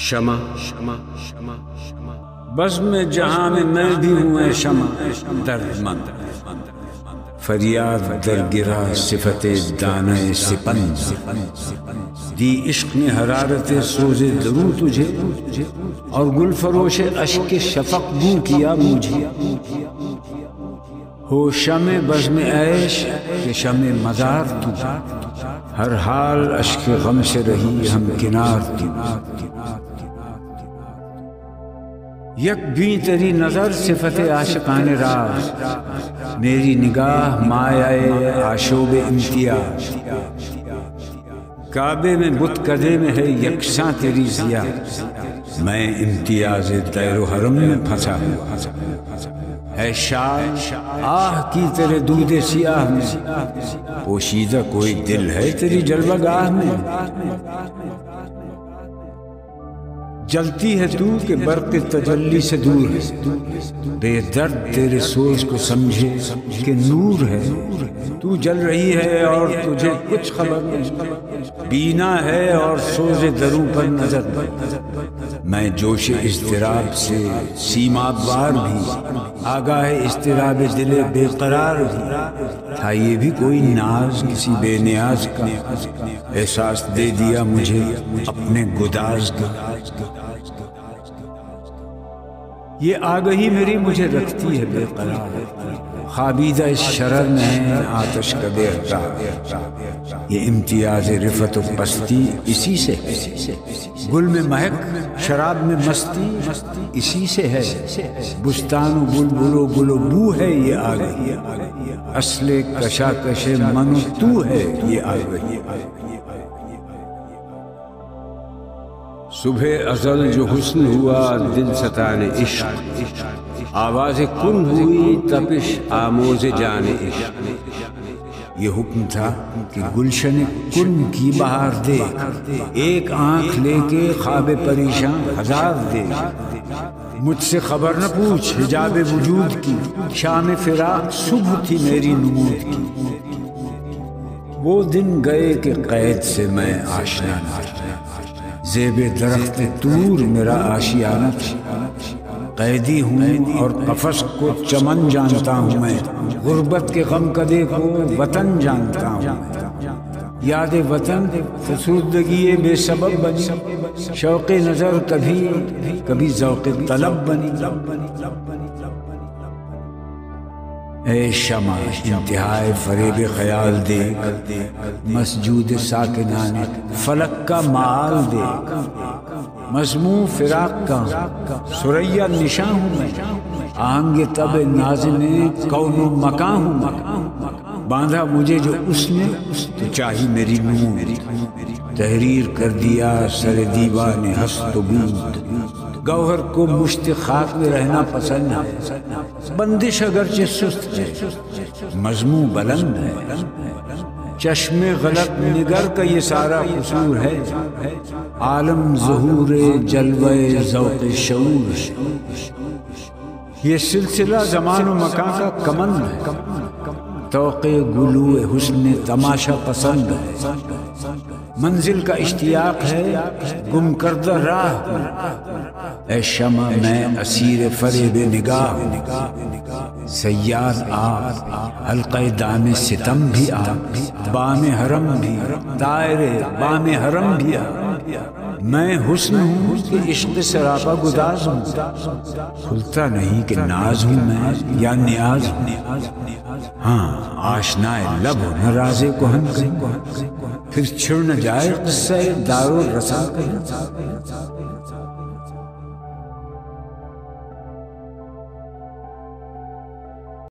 شمع بزم میں جہاں میں بھی ہوں اے شمع درد مند، فریاد در گرا صفت دانہ سپند، دی عشق نے حرارت سوز درو تجھے، اور گل فروش اشک شفق بو کیا مجھے۔ ہو شمع بزم عیش کہ شمع مزار تو، ہر حال اشک غم سے رہی ہم کنار تو۔ یک بھی تیری نظر صفت عاشقان راز، میری نگاہ مایہ آشوب امتیاز۔ کعبے میں بت کدے میں ہے یکساں تیری ضیا، میں امتیاز دیر و حرم میں پھنسا ہوا۔ اے شاہ آہ کی تیرے دودھ سیاہ میں، پوشیدہ کوئی دل ہے تیری جلوہ گاہ میں۔ جلتی ہے تو کہ برق تجلی سے دور ہے، بے درد تیرے سوز کو سمجھے کہ نور ہے۔ تو جل رہی ہے اور تجھے کچھ خبر نہیں، بینا ہے اور سوز درو پر نظر نہیں۔ میں جوش اضطراب سے سیماب وار بھی، آگاہ اضطراب دل بے قرار بھی، تھا یہ بھی کوئی ناز کسی بے نیاز کا، احساس دے دیا مجھے اپنے گداز کا۔ یہ آگہی میری مجھے رکھتی ہے بے قرار، خوابیدہ اس شرر میں ہے آتش کا بے قرار۔ یہ امتیاز رفت و پستی اسی سے ہے، گل میں مہک شراب میں مستی اسی سے ہے، بستان و بلبل و گل و بو ہے یہ آگہی، اصل کشاکش من و تو ہے یہ آگہی۔ صبح ازل جو حسن ہوا دل ستان عشق، آواز کن ہوئی تپش آموز جان عشق۔ یہ حکم تھا کہ گلشن کن کی بہار دیکھ، ایک آنکھ لے کے خواب پریشان ہزار دیکھ۔ مجھ سے خبر نہ پوچھ حجاب وجود کی، شام فراق صبح تھی میری نمود کی۔ وہ دن گئے کہ قید سے میں آشنا نہ تھا، زیب درخت طور میرا آشیانہ تھا۔ قیدی ہوں اور قفس کو چمن جانتا ہوں میں، غربت کے غم کدے کو وطن جانتا ہوں میں۔ یاد وطن فسردگی بے سبب بنی، شوق نظر کبھی ذوق طلب بنی۔ اے شمع انتہائے فریب خیال دیکھ، مسجود ساکنان فلک کا معال دیکھ۔ مضمون فراق کا ثریا نشاں ہوں میں، آہنگ تب نازم کون و مکان ہوں میں۔ باندھا مجھے جو اس نے تو چاہی میری نور، تحریر کر دیا سر دیوان ہست و بود۔ گوہر کو مشت خاک میں رہنا پسند ہے، بندش اگرچہ سست ہے، مضمون بلند ہے۔ چشم غلط نگر کا یہ سارا قصور ہے، عالم ظہور جلوہ ذوق شعور ہے۔ یہ سلسلہ زمان و مکان کا کمند ہے، توق گلو حسن تماشا پسند ہے۔ منزل کا اشتیاق ہے، گم کردہ راہ ہوں۔ اے شمع میں اسیر فریب نگاہ ہوں، صیاد آ حلقہ دام ستم بھی آ، بام حرم بھی طائر بام حرم بھی آ۔ میں حسن ہوں کہ عشق سراپا گداز ہوں، کھلتا نہیں کہ ناز ہوں میں یا نیاز ہوں۔ ہاں آشنائے لب ہو نہ راز کہن کہیں، پھر چھڑ نہ جائے قصہ دار و رسا کہیں۔